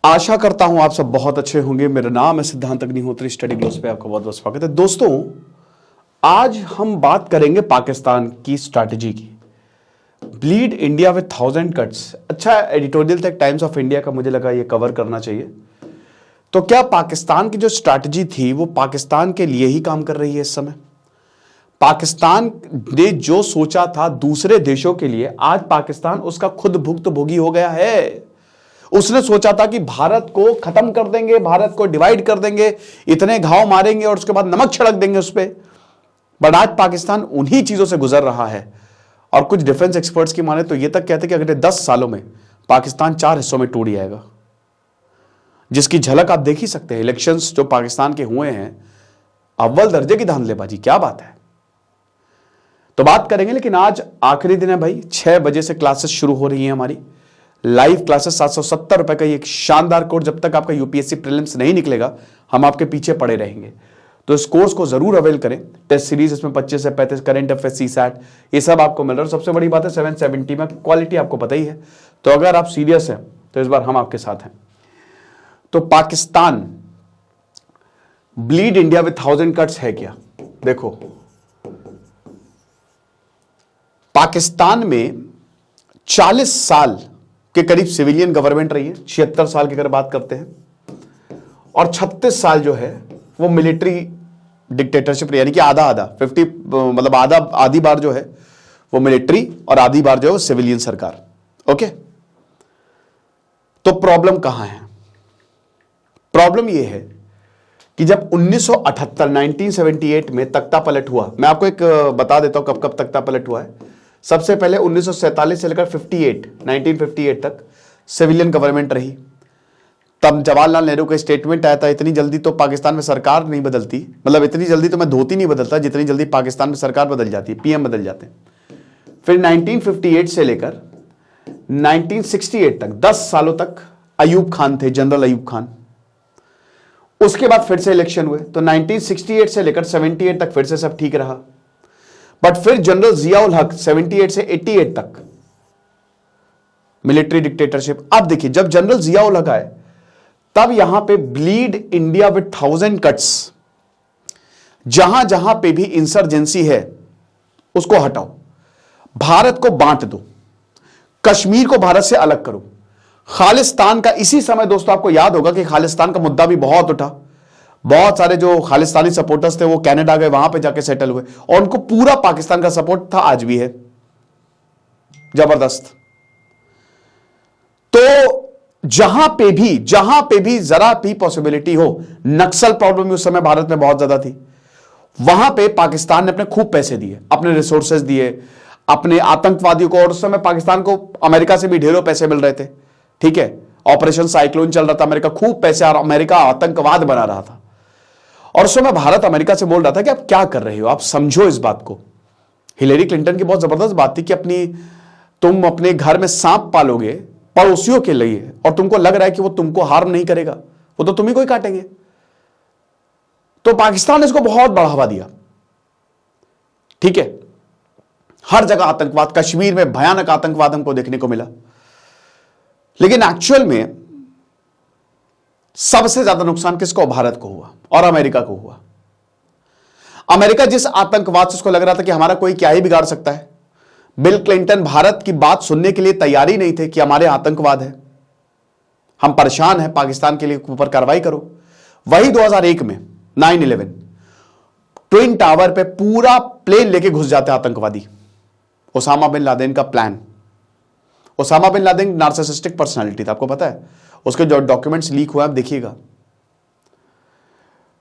आशा करता हूं आप सब बहुत अच्छे होंगे। मेरा नाम है सिद्धांत अग्निहोत्री, स्टडी ग्लोस पे आपका बहुत बहुत स्वागत है। दोस्तों, आज हम बात करेंगे पाकिस्तान की स्ट्रैटेजी की। ब्लीड इंडिया विद 1000 कट्स, अच्छा एडिटोरियल था टाइम्स ऑफ इंडिया का, मुझे लगा ये कवर करना चाहिए। तो क्या पाकिस्तान की जो स्ट्रैटेजी थी वो पाकिस्तान के लिए ही काम कर रही है इस समय? पाकिस्तान ने जो सोचा था दूसरे देशों के लिए, आज पाकिस्तान उसका खुद भुक्तभोगी हो गया है। उसने सोचा था कि भारत को खत्म कर देंगे, भारत को डिवाइड कर देंगे, इतने घाव मारेंगे और उसके बाद नमक छिड़क देंगे उस पर। बट आज पाकिस्तान उन्हीं चीजों से गुजर रहा है। और कुछ डिफेंस एक्सपर्ट्स की माने तो यह तक कहते हैं कि अगले 10 सालों में पाकिस्तान 4 हिस्सों में टूट जाएगा, जिसकी झलक आप देख ही सकते हैं। इलेक्शंस जो पाकिस्तान के हुए हैं, अव्वल दर्जे की धांधलेबाजी, क्या बात है। तो बात करेंगे, लेकिन आज आखिरी दिन है भाई। 6 बजे से क्लासेस शुरू हो रही हैं हमारी लाइव क्लासेस। 770 रुपए का एक शानदार कोर्स। जब तक आपका यूपीएससी प्रीलिम्स नहीं निकलेगा हम आपके पीछे पड़े रहेंगे, तो इस कोर्स को जरूर अवेल करें। टेस्ट सीरीज इसमें 25 से 35, करंट अफेयर्स, सीसैट, ये सब आपको मिल रहा है। सबसे बड़ी बात है 770 में क्वालिटी आपको पता ही है। तो अगर आप सीरियस हैं तो इस बार हम आपके साथ हैं। तो Pakistan bleed India with 1000 cuts है क्या? देखो, पाकिस्तान में 40 साल के करीब सिविलियन गवर्नमेंट रही है। 76 साल की अगर बात करते हैं, और 36 साल जो है वो मिलिट्री डिक्टेटरशिप, यानी कि आधा आधा 50, मतलब आधा आधी बार जो है वो मिलिट्री और आधी बार जो है वो सिविलियन सरकार। ओके, तो प्रॉब्लम कहां है? प्रॉब्लम ये है कि जब 1978 में तख्ता पलट हुआ, मैं आपको एक बता देता हूं कब कब तख्ता पलट हुआ है। सबसे पहले 1947 से लेकर 1958 तक सिविलियन गवर्नमेंट रही। तब जवाहरलाल नेहरू का स्टेटमेंट आया था, इतनी जल्दी तो पाकिस्तान में सरकार नहीं बदलती, मतलब इतनी जल्दी तो मैं धोती नहीं बदलता जितनी जल्दी पाकिस्तान में सरकार बदल जाती है, पीएम बदल जाते हैं। फिर 1958 से लेकर 1968 तक 10 सालों तक अयूब खान थे, जनरल अयूब खान। उसके बाद फिर से इलेक्शन हुए, तो 1968 से लेकर 78 तक फिर से सब ठीक रहा। बट फिर जनरल जियाउल हक 78 से 88 तक मिलिट्री डिक्टेटरशिप। अब देखिए, जब जनरल जियाउल हक आए तब यहां पे ब्लीड इंडिया विद 1000 कट्स, जहां जहां पे भी इंसर्जेंसी है उसको हटाओ, भारत को बांट दो, कश्मीर को भारत से अलग करो, खालिस्तान का। इसी समय दोस्तों आपको याद होगा कि खालिस्तान का मुद्दा भी बहुत उठा। बहुत सारे जो खालिस्तानी सपोर्टर्स थे वो कनाडा गए, वहां पे जाके सेटल हुए, और उनको पूरा पाकिस्तान का सपोर्ट था, आज भी है, जबरदस्त। तो जहां पे भी जरा भी पॉसिबिलिटी हो, नक्सल प्रॉब्लम उस समय भारत में बहुत ज्यादा थी, वहां पे पाकिस्तान ने अपने खूब पैसे दिए, अपने रिसोर्सेज दिए अपने आतंकवादियों को। और उस समय पाकिस्तान को अमेरिका से भी ढेरों पैसे मिल रहे थे, ठीक है। ऑपरेशन साइक्लोन चल रहा था, अमेरिका खूब पैसे, और अमेरिका आतंकवाद बना रहा था। और उस समय भारत अमेरिका से बोल रहा था कि आप क्या कर रहे हो, आप समझो इस बात को। हिलेरी क्लिंटन की बहुत जबरदस्त बात थी कि तुम अपने घर में सांप पालोगे पड़ोसियों के लिए, और तुमको लग रहा है कि वो तुमको हार्म नहीं करेगा, वो तो तुम ही को ही काटेंगे। तो पाकिस्तान ने इसको बहुत बढ़ावा दिया, ठीक है। हर जगह आतंकवाद, कश्मीर में भयानक आतंकवाद हमको देखने को मिला। लेकिन एक्चुअल में सबसे ज्यादा नुकसान किसको? भारत को हुआ और अमेरिका को हुआ। अमेरिका जिस आतंकवाद से उसको लग रहा था कि हमारा कोई क्या ही बिगाड़ सकता है, बिल क्लिंटन भारत की बात सुनने के लिए तैयार ही नहीं थे कि हमारे आतंकवाद है, हम परेशान हैं, पाकिस्तान के लिए ऊपर कार्रवाई करो। वही 2001 में 9/11 ट्विन टावर पे पूरा प्लेन लेके घुस जाते आतंकवादी। ओसामा बिन लादेन का plan. Osama bin Laden narcissistic personality था, आपको पता है। उसके जो डॉक्यूमेंट्स लीक हुए आप देखिएगा।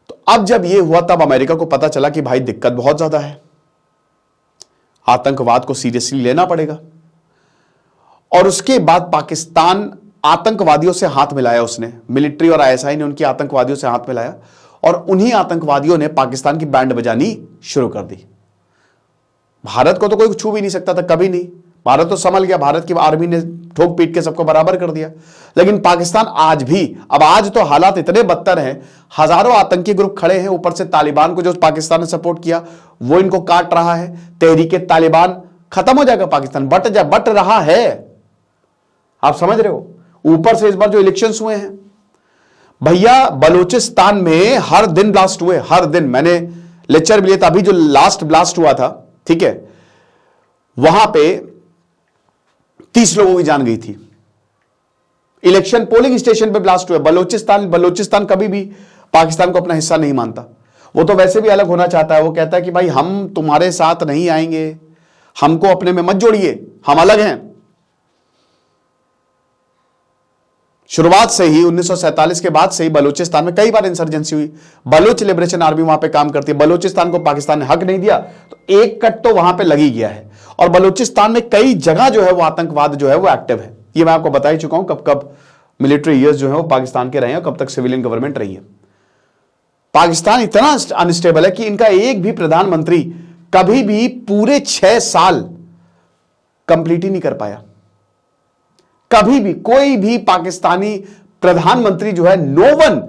तो अब जब यह हुआ तब अमेरिका को पता चला कि भाई दिक्कत बहुत ज्यादा है, आतंकवाद को सीरियसली लेना पड़ेगा। और उसके बाद पाकिस्तान आतंकवादियों से हाथ मिलाया, उसने, मिलिट्री और आईएसआई ने उनकी आतंकवादियों से हाथ मिलाया, और उन्हीं आतंकवादियों ने पाकिस्तान की बैंड बजानी शुरू कर दी। भारत को तो कोई छू भी नहीं सकता था, कभी नहीं। भारत तो संभल गया, भारत की आर्मी ने ठोक पीट के सबको बराबर कर दिया। लेकिन पाकिस्तान आज भी, अब आज तो हालात इतने बदतर हैं, हजारों आतंकी ग्रुप खड़े हैं, ऊपर से तालिबान को जो पाकिस्तान ने सपोर्ट किया वो इनको काट रहा है। तहरीके तालिबान खत्म हो जाएगा, पाकिस्तान बट रहा है, आप समझ रहे हो। ऊपर से इस बार जो इलेक्शंस हुए हैं भैया बलूचिस्तान में हर दिन ब्लास्ट हुए, हर दिन। मैंने लेक्चर भी लिया था, अभी जो लास्ट ब्लास्ट हुआ था, ठीक है, वहां पे 30 लोगों की जान गई थी। इलेक्शन पोलिंग स्टेशन पे ब्लास्ट हुए। बलूचिस्तान कभी भी पाकिस्तान को अपना हिस्सा नहीं मानता। वो तो वैसे भी अलग होना चाहता है। वो कहता है कि भाई हम तुम्हारे साथ नहीं आएंगे, हमको अपने में मत जोड़िए, हम अलग हैं। शुरुआत से ही 1947 के बाद से ही बलूचिस्तान में कई बार इंसर्जेंसी हुई। बलूच लिबरेशन आर्मी वहां पे काम करती है। बलूचिस्तान को पाकिस्तान ने हक नहीं दिया तो एक कट तो वहां पे लगी गया है। और बलूचिस्तान में कई जगह जो है वो आतंकवाद जो है वो एक्टिव है। ये मैं आपको बता ही चुका हूं कब कब मिलिट्री ईयर्स जो है वो पाकिस्तान के रहे हैं, कब तक सिविलियन गवर्नमेंट रही है। पाकिस्तान इतना अनस्टेबल है कि इनका एक भी प्रधानमंत्री कभी भी पूरे 6 साल कंप्लीट ही नहीं कर पाया। कभी भी कोई भी पाकिस्तानी प्रधानमंत्री जो है, no one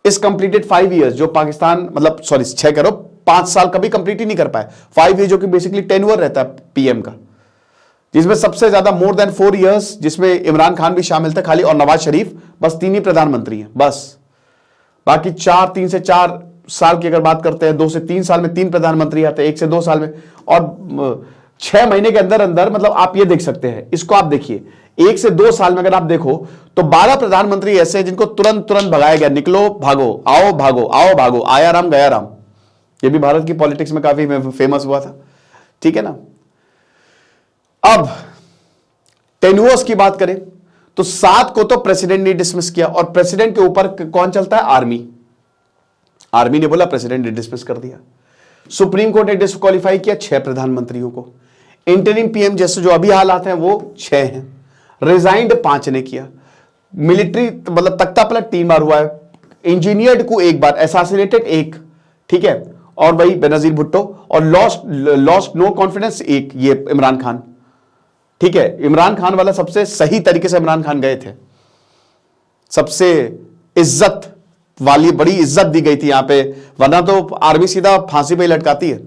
is completed 5 years, जो पाकिस्तान मतलब 6 करो 5 साल कभी कंप्लीट ही नहीं कर पाए। 5 ईयर जो कि बेसिकली टेन्योर रहता है पीएम का, जिसमें सबसे ज्यादा मोर देन 4 ईयर्स, जिसमें इमरान खान भी शामिल थे खाली, और नवाज शरीफ, बस 3 ही प्रधानमंत्री हैं बस। बाकी 3 से 4 साल की अगर बात करते हैं, 2 से 3 साल में 3 प्रधानमंत्री आते हैं, 1 से 2 साल में, और 6 महीने के अंदर अंदर, मतलब आप ये देख सकते हैं, इसको आप देखिए, 1 से 2 साल में अगर आप देखो तो 12 प्रधानमंत्री ऐसे हैं जिनको तुरंत भगाया गया। निकलो भागो, आओ भागो, आओ भागो, आया राम गया राम। ये भी भारत की पॉलिटिक्स में काफी फेमस हुआ था, ठीक है ना। अब टेन्योर्स की बात करें तो 7 को तो प्रेसिडेंट ने डिसमिस किया, और प्रेसिडेंट के ऊपर कौन चलता है? आर्मी। आर्मी ने बोला, प्रेसिडेंट ने डिसमिस कर दिया। सुप्रीम कोर्ट ने डिस्क्वालीफाई किया 6 प्रधानमंत्रियों को। इंटरिम पीएम जैसे जो अभी हालात हैं वो 6 हैं। रिजाइंड 5 ने किया। मिलिट्री मतलब तख्ता पलट 3 बार हुआ है। इंजीनियर्ड को 1 बार, असैसिनेटेड 1, ठीक है, और वही बेनजीर भुट्टो, और लॉस्ट नो कॉन्फिडेंस 1, ये इमरान खान, ठीक है। इमरान खान वाला सबसे सही तरीके से इमरान खान गए थे, सबसे इज्जत वाली, बड़ी इज्जत दी गई थी यहां पे, वरना तो आर्मी सीधा फांसी पे ही लटकाती है।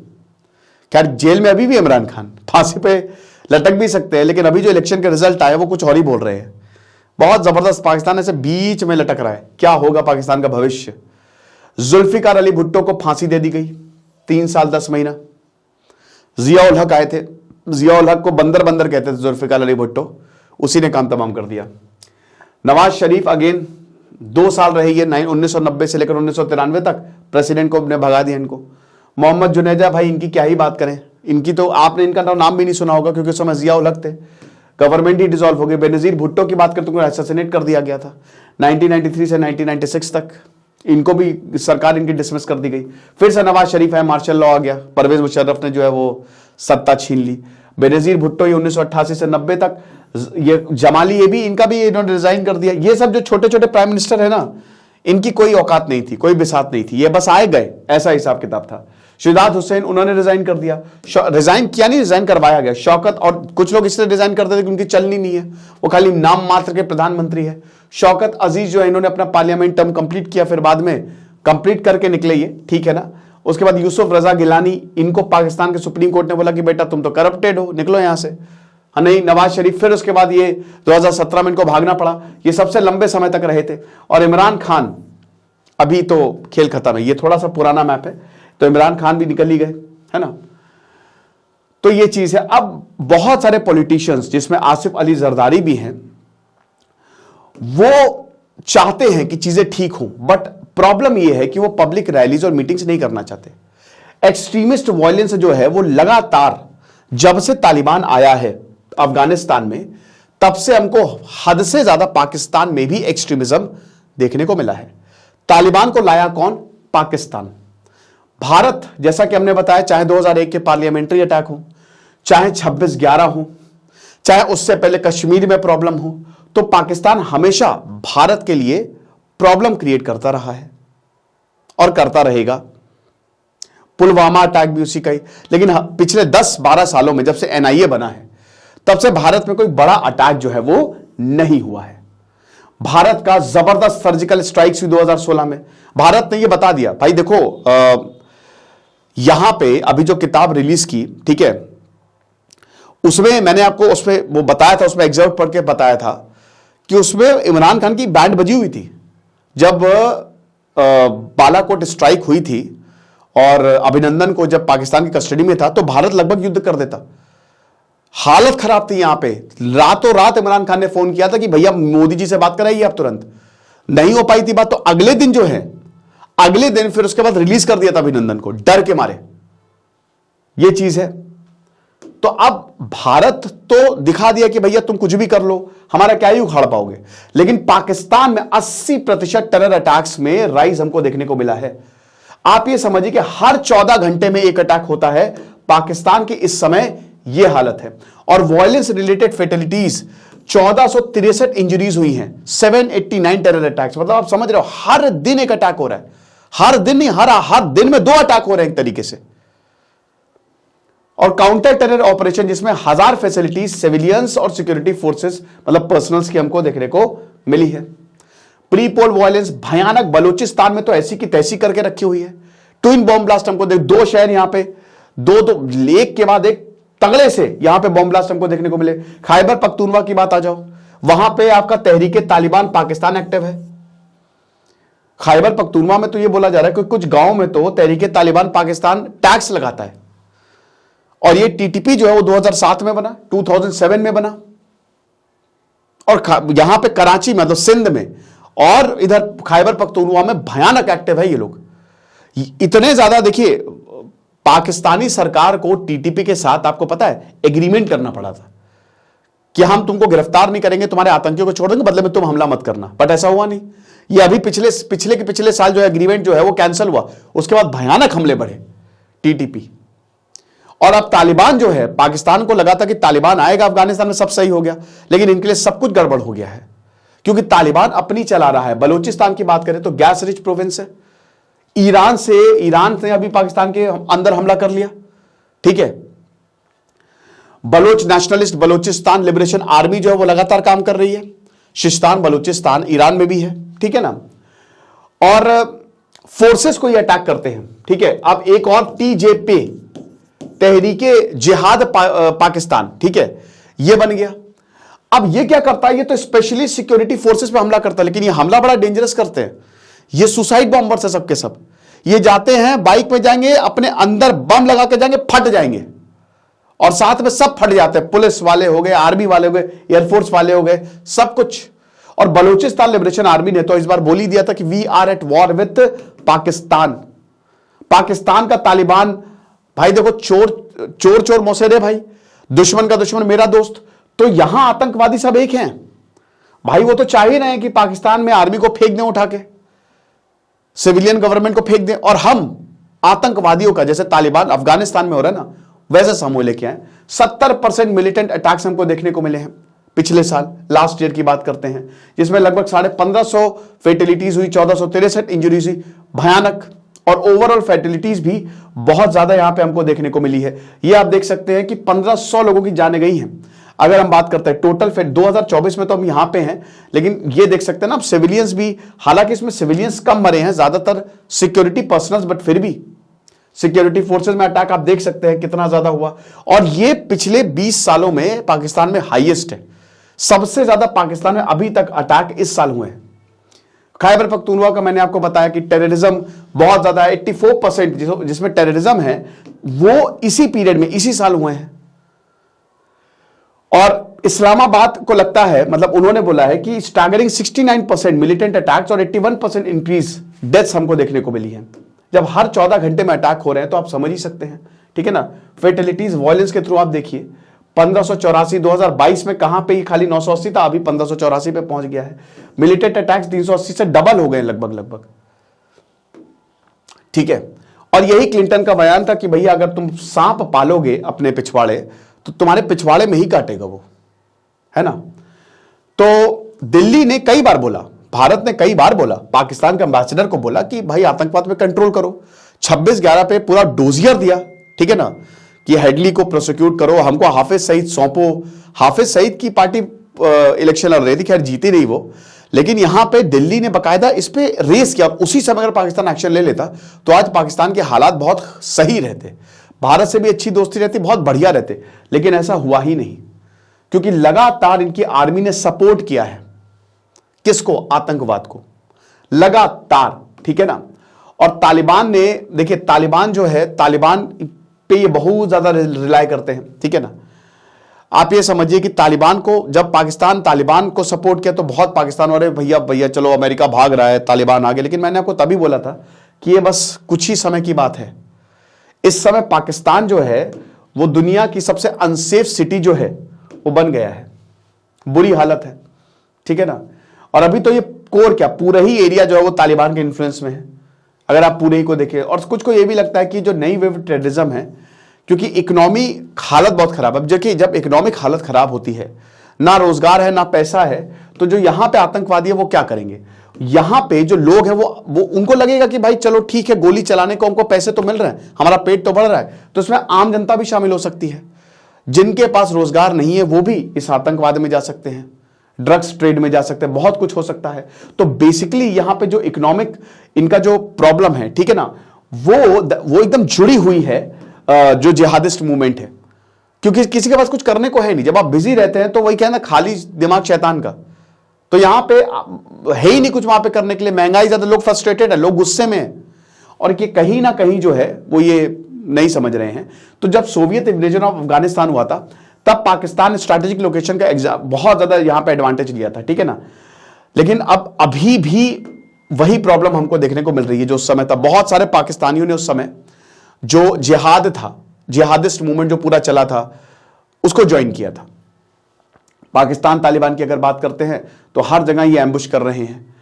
खैर जेल में अभी भी इमरान खान, फांसी पे लटक भी सकते हैं, लेकिन अभी जो इलेक्शन के रिजल्ट आए वो कुछ और ही बोल रहे हैं। बहुत जबरदस्त पाकिस्तान ऐसे बीच में लटक रहा है। क्या होगा पाकिस्तान का भविष्य? जुल्फिकार अली भुट्टो को फांसी दे दी गई, 3 साल 10 महीना। जियाउल हक आए थे, जियाउल हक को बंदर बंदर कहते थे जुल्फिकार अली भुट्टो, उसी ने काम तमाम कर दिया। नवाज शरीफ अगेन 2 साल रहे, ये 1990 से लेकर 1993 तक प्रेसिडेंट को ने भगा दिया इनको। मोहम्मद जुनेजा, भाई इनकी क्या ही बात करें, इनकी तो आपने इनका नाम भी नहीं सुना होगा क्योंकि उस समय जियाउल हक थे। गवर्नमेंट ही डिसॉल्व हो गई। बेनजीर भुट्टो की बात करते हुए असैसिनेट कर दिया गया था 1993 से 1996 तक, इनको भी सरकार इनकी डिसमिस कर दी गई। फिर से नवाज शरीफ है, मार्शल लॉ आ गया, परवेज मुशर्रफ ने जो है वो सत्ता छीन ली। बेनजीर भुट्टो ये 1988 से 90 तक, ये जमाली, ये भी इनका भी इन्होंने रिजाइन कर दिया। ये सब जो छोटे छोटे प्राइम मिनिस्टर है ना, इनकी कोई औकात नहीं थी, कोई बिसात नहीं थी, ये बस आए गए, ऐसा हिसाब किताब था। शिदात हुसैन, उन्होंने रिजाइन कर दिया। रिजाइन किया नहीं, रिजाइन करवाया गया। शौकत, और कुछ लोग इसलिए रिजाइन करते थे कि उनकी चलनी नहीं है, वो खाली नाम मात्र के प्रधानमंत्री है। शौकत अजीज जो है, इन्होंने अपना पार्लियामेंट टर्म कंप्लीट किया, फिर बाद में कंप्लीट करके निकले ये, ठीक है ना। उसके बाद यूसुफ रजा गिलानी, इनको पाकिस्तान के सुप्रीम कोर्ट ने बोला कि बेटा तुम तो करप्टेड हो, निकलो यहां से। नहीं, नवाज शरीफ, फिर उसके बाद ये 2017 में इनको भागना पड़ा। ये सबसे लंबे समय तक रहे थे। और इमरान खान, अभी तो खेल खत्म है, ये थोड़ा सा पुराना मैप है, तो इमरान खान भी निकल ही गए, है ना। तो ये चीज है। अब बहुत सारे पॉलिटिशियंस, जिसमें आसिफ अली जरदारी भी हैं, वो चाहते हैं कि चीजें ठीक हों, बट प्रॉब्लम यह है कि वो पब्लिक रैलीज और मीटिंग्स नहीं करना चाहते। एक्सट्रीमिस्ट वायलेंस जो है वो लगातार, जब से तालिबान आया है अफगानिस्तान में, तब से हमको हद से ज्यादा पाकिस्तान में भी एक्सट्रीमिज्म देखने को मिला है। तालिबान को लाया कौन? पाकिस्तान। भारत, जैसा कि हमने बताया, चाहे 2001 के पार्लियामेंट्री अटैक हो, चाहे 26/11 हो, चाहे उससे पहले कश्मीर में प्रॉब्लम हो, तो पाकिस्तान हमेशा भारत के लिए प्रॉब्लम क्रिएट करता रहा है और करता रहेगा। पुलवामा अटैक भी उसी का ही। लेकिन पिछले 10-12 सालों में, जब से एनआईए बना है, तब से भारत में कोई बड़ा अटैक जो है वो नहीं हुआ है। भारत का जबरदस्त सर्जिकल स्ट्राइक्स हुई 2016 में। भारत ने ये बता दिया, भाई देखो, यहां पे अभी जो किताब रिलीज की, ठीक है, उसमें मैंने आपको उसमें वो बताया था, उसमें एग्जर्ट पढ़ के बताया था कि उसमें इमरान खान की बैंड बजी हुई थी। जब बालाकोट स्ट्राइक हुई थी और अभिनंदन को जब पाकिस्तान की कस्टडी में था तो भारत लगभग युद्ध कर देता। हालत खराब थी यहां पे, रातों रात इमरान खान ने फोन किया था कि भैया मोदी जी से बात कराइए आप तुरंत। नहीं हो पाई थी बात, तो अगले दिन जो है, अगले दिन फिर उसके बाद रिलीज कर दिया था अभिनंदन को, डर के मारे। यह चीज है। तो अब भारत तो दिखा दिया कि भैया तुम कुछ भी कर लो, हमारा क्या ही उखाड़ पाओगे। लेकिन पाकिस्तान में 80% टेरर अटैक्स में राइज हमको देखने को मिला है। आप ये समझिए कि हर 14 घंटे में एक अटैक होता है पाकिस्तान की इस समय यह हालत है। और वायलेंस रिलेटेड फेटेलिटीज 1463 इंजरीज हुई हैं, 789 टेरर अटैक्स। मतलब आप समझ रहे हो, हर दिन एक अटैक हो रहा है। हर दिन नहीं, हर दिन में 2 अटैक हो रहे हैं एक तरीके से। और काउंटर टेरर ऑपरेशन जिसमें 1000 फैसिलिटीज सिविलियंस और सिक्योरिटी फोर्सेस मतलब पर्सनल्स की हमको देखने को मिली है। प्री पोल वायलेंस भयानक, बलूचिस्तान में तो ऐसी की तैसी करके रखी हुई है। ट्विन बॉम्ब ब्लास्ट हमको 2 शहर यहां पे, दो एक के बाद एक तगड़े से यहां पे बॉम्ब ब्लास्ट हमको देखने को मिले। खैबर पख्तूनवा की बात आ जाओ, वहां पे आपका तहरीके तालिबान पाकिस्तान एक्टिव है। खैबर पख्तूनवा में तो यह बोला जा रहा है कि कुछ गांव में तो तहरीके तालिबान पाकिस्तान टैक्स लगाता है। और ये टीटीपी जो है वो 2007 में बना, 2007 में बना। और यहां पे कराची मतलब सिंध में और इधर खैबर पख्तूनवा में भयानक एक्टिव है ये लोग। इतने ज्यादा, देखिए पाकिस्तानी सरकार को टीटीपी के साथ आपको पता है एग्रीमेंट करना पड़ा था कि हम तुमको गिरफ्तार नहीं करेंगे, तुम्हारे आतंकियों को छोड़ देंगे, बदले में तुम हमला मत करना। बट ऐसा हुआ नहीं। ये अभी पिछले साल जो एग्रीमेंट जो है वो कैंसिल हुआ, उसके बाद भयानक हमले बढ़े टीटीपी। और अब तालिबान जो है, पाकिस्तान को लगा था कि तालिबान आएगा अफगानिस्तान में सब सही हो गया, लेकिन इनके लिए सब कुछ गड़बड़ हो गया है क्योंकि तालिबान अपनी चला रहा है। बलूचिस्तान की बात करें तो गैस रिच प्रोविंस है। ईरान से अभी पाकिस्तान के अंदर हमला कर लिया, ठीक है। Baloch nationalist Balochistan liberation army जो है वो लगातार काम कर रही है। शिस्तान बलूचिस्तान ईरान में भी है, ठीक है ना। और फोर्सेस को ये अटैक करते हैं, ठीक है। अब एक और टीजेपी तहरीके जिहाद पाकिस्तान, ठीक है, ये बन गया। अब ये क्या करता है, ये तो स्पेशली सिक्योरिटी फोर्सेस पे हमला करता है, लेकिन ये हमला बड़ा डेंजरस करते हैं। ये सुसाइड बॉम्बर्स है सबके सब। ये जाते हैं बाइक में जाएंगे, अपने अंदर बम लगा के जाएंगे, फट जाएंगे और साथ में सब फट जाते हैं। पुलिस वाले हो गए, आर्मी वाले हो गए, एयरफोर्स वाले हो गए, सब कुछ। और बलूचिस्तान लिबरेशन आर्मी ने तो इस बार बोल ही दिया था कि we are at war with Pakistan. Pakistan का तालिबान, भाई देखो चोर मौसेरे भाई, दुश्मन का दुश्मन मेरा दोस्त। तो यहां आतंकवादी सब एक हैं भाई। वो तो चाह ही रहे हैं कि पाकिस्तान में आर्मी को फेंक दें, उठा के सिविलियन गवर्नमेंट को फेंक दें, और हम आतंकवादियों का जैसे तालिबान अफगानिस्तान में हो रहा है ना, वैसे समूह लेके आए। 70% मिलिटेंट अटैक्स हमको देखने को मिले हैं पिछले साल, लास्ट ईयर की बात करते हैं, जिसमें लगभग 1550 फेटिलिटीज हुई, 1463 इंजरीज हुई, भयानक। और ओवरऑल फैटिलिटीज भी बहुत ज्यादा यहां पे हमको देखने को मिली है। ये आप देख सकते हैं कि 1500 लोगों की जानें गई हैं। अगर हम बात करते हैं टोटल फेट 2024 में तो हम यहां पे हैं, लेकिन ये देख सकते हैं ना आप सिविलियंस भी, हालांकि इसमें सिविलियंस कम मरे हैं, ज्यादातर सिक्योरिटी पर्सनल्स, बट फिर भी सिक्योरिटी फोर्सेस में अटैक आप देख सकते हैं कितना ज्यादा हुआ। और ये पिछले 20 सालों में पाकिस्तान में हाईएस्ट है। सबसे ज्यादा पाकिस्तान में अभी तक अटैक इस साल हुए हैं। खैबर पख्तूनवा का मैंने आपको बताया कि टेररिज्म बहुत ज्यादा है, 84% जिसमें टेररिज्म है वो इसी पीरियड में, इसी साल हुए हैं। और इस्लामाबाद को लगता है, मतलब उन्होंने बोला है कि स्टैगरिंग 69% मिलिटेंट अटैक्स और 81% इंक्रीज डेथ्स हमको देखने को मिली है। जब हर 14 घंटे में अटैक हो रहे हैं तो आप समझ ही सकते हैं, ठीक है ना। फेटेलिटीज वायलेंस के थ्रू आप देखिए 1584, 2022 में कहां पे ही खाली 980 था, अभी 1584 पे पहुंच गया है। मिलिटेंट अटैक्स 380 से डबल हो गए लगभग, ठीक है। और यही क्लिंटन का बयान था कि भैया अगर तुम सांप पालोगे अपने पिछवाड़े तो तुम्हारे पिछवाड़े में ही काटेगा वो, है ना। तो दिल्ली ने कई बार बोला, भारत ने कई बार बोला, पाकिस्तान के एम्बेसडर को बोला कि भाई आतंकवाद पे कंट्रोल करो। 26/11 पे पूरा डोजियर दिया, ठीक है ना, कि हेडली को प्रोसिक्यूट करो, हमको हाफिज सईद सौंपो। हाफिज सईद की पार्टी इलेक्शन लड़ रही थी, खैर जीती नहीं वो, लेकिन यहां पे दिल्ली ने बकायदा इस पे रेस किया। उसी समय अगर पाकिस्तान एक्शन ले लेता तो आज पाकिस्तान के हालात बहुत सही रहते, भारत से भी अच्छी दोस्ती रहती, बहुत बढ़िया रहते। लेकिन ऐसा हुआ ही नहीं, क्योंकि लगातार इनकी आर्मी ने सपोर्ट किया है किसको, आतंकवाद को। लगातार, ठीक है ना। और तालिबान ने, देखिए तालिबान जो है, तालिबान पे ये बहुत ज्यादा रिलाय करते हैं, ठीक है ना। आप ये समझिए कि तालिबान को, जब पाकिस्तान तालिबान को सपोर्ट किया तो बहुत पाकिस्तान वाले भैया भैया चलो अमेरिका भाग रहा है, तालिबान आगे, लेकिन मैंने आपको तभी बोला था कि ये बस कुछ ही समय की बात है। इस समय पाकिस्तान जो है वो दुनिया की सबसे अनसेफ सिटी जो है वो बन गया है, बुरी हालत है, ठीक है ना। और अभी तो ये कोर क्या, पूरा ही एरिया जो है वो तालिबान के इन्फ्लुएंस में है, अगर आप पूरे ही को देखें। और कुछ को ये भी लगता है कि जो नई वेव टेररिज्म है, क्योंकि इकोनॉमी हालत बहुत खराब है। अब देखिए जब इकोनॉमिक हालत खराब होती है, ना रोजगार है ना पैसा है, तो जो यहां पे आतंकवादी है वो क्या करेंगे। यहां पे जो लोग हैं वो उनको लगेगा कि भाई चलो ठीक है, गोली चलाने को हमको पैसे तो मिल रहे हैं, हमारा पेट तो बढ़ रहा है, तो इसमें आम जनता भी शामिल हो सकती है। जिनके पास रोजगार नहीं है वो भी इस आतंकवाद में जा सकते हैं, ड्रग्स ट्रेड में जा सकते हैं, बहुत कुछ हो सकता है। तो बेसिकली यहां पे जो इकोनॉमिक इनका जो प्रॉब्लम है, ठीक है ना, वो एकदम जुड़ी हुई है जो जिहादिस्ट मूवमेंट है, क्योंकि किसी के पास कुछ करने को है नहीं। जब आप बिजी रहते हैं तो वही कहना खाली दिमाग शैतान का, तो यहां पे है ही नहीं कुछ वहां पे करने के लिए। महंगाई ज्यादा, लोग फ्रस्ट्रेटेड है, लोग गुस्से में है, और ये कहीं ना कहीं जो है वो ये नहीं समझ रहे हैं। तो जब सोवियत इन्वेजन ऑफ अफगानिस्तान हुआ था तब पाकिस्तान स्ट्रैटेजिक लोकेशन का बहुत ज्यादा यहां पे एडवांटेज लिया था, ठीक है ना। लेकिन अब अभी भी वही प्रॉब्लम हमको देखने को मिल रही है जो उस समय था। बहुत सारे पाकिस्तानियों ने उस समय जो जिहाद था, जिहादिस्ट मूवमेंट जो पूरा चला था, उसको ज्वाइन किया था। पाकिस्तान तालिबान की अगर बात करते हैं तो हर जगह ये एम्बुश कर रहे हैं,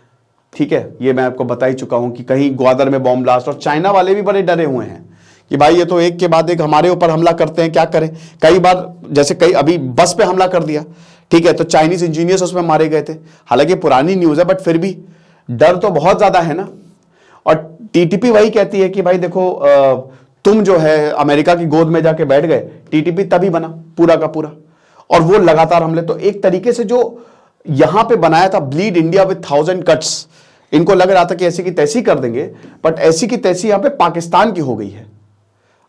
ठीक है। ये मैं आपको बता ही चुका हूं कि कहीं ग्वादर में बॉम्ब ब्लास्ट, और चाइना वाले भी बड़े डरे हुए हैं कि भाई ये तो एक के बाद एक हमारे ऊपर हमला करते हैं, क्या करें। कई बार जैसे अभी बस पे हमला कर दिया, ठीक है, तो चाइनीज इंजीनियर्स उसमें मारे गए थे। हालांकि पुरानी न्यूज है, बट फिर भी डर तो बहुत ज्यादा है ना। और टीटीपी वही कहती है कि भाई देखो तुम जो है अमेरिका की गोद में जाके बैठ गए, टीटीपी तभी बना पूरा का पूरा, और वो लगातार हमले। तो एक तरीके से जो यहां पे बनाया था ब्लीड इंडिया विद 1000 कट्स, इनको लग रहा था कि ऐसी की तैसी कर देंगे, बट ऐसी की तैसी यहां पे पाकिस्तान की हो गई है।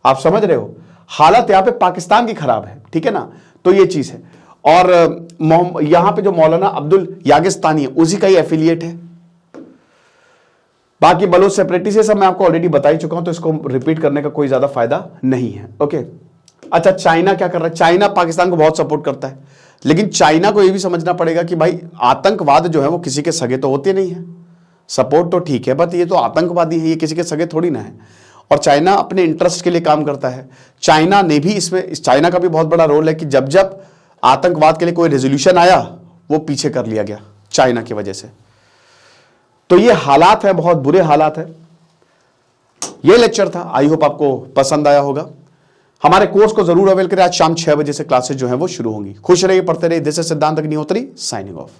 आप समझ रहे हो, हालत यहां पे पाकिस्तान की खराब है, ठीक है ना। तो ये चीज है। और यहां पे जो मौलाना अब्दुल यागिस्तानी है उसी का ही एफिलिएट है। बाकी बलोच सेपरेटी से सब मैं आपको ऑलरेडी बता ही चुका हूं, तो इसको रिपीट करने का कोई ज्यादा फायदा नहीं है। ओके, अच्छा चाइना क्या कर रहा है। चाइना पाकिस्तान को बहुत सपोर्ट करता है, लेकिन चाइना को यह भी समझना पड़ेगा कि भाई आतंकवाद जो है वो किसी के सगे तो होते नहीं है। सपोर्ट तो ठीक है, बट ये तो आतंकवादी है, ये किसी के सगे थोड़ी ना है। और चाइना अपने इंटरेस्ट के लिए काम करता है। चाइना ने भी इसमें, चाइना का भी बहुत बड़ा रोल है कि जब जब आतंकवाद के लिए कोई रेजोल्यूशन आया वो पीछे कर लिया गया चाइना की वजह से। तो ये हालात है, बहुत बुरे हालात है। ये लेक्चर था, आई होप आपको पसंद आया होगा। हमारे कोर्स को जरूर अवेल करें। आज शाम 6 बजे से क्लासेस जो है वो शुरू होंगी। खुश रहिए, पढ़ते रहिए। दिस इज सिद्धांत अग्निहोत्री साइनिंग ऑफ।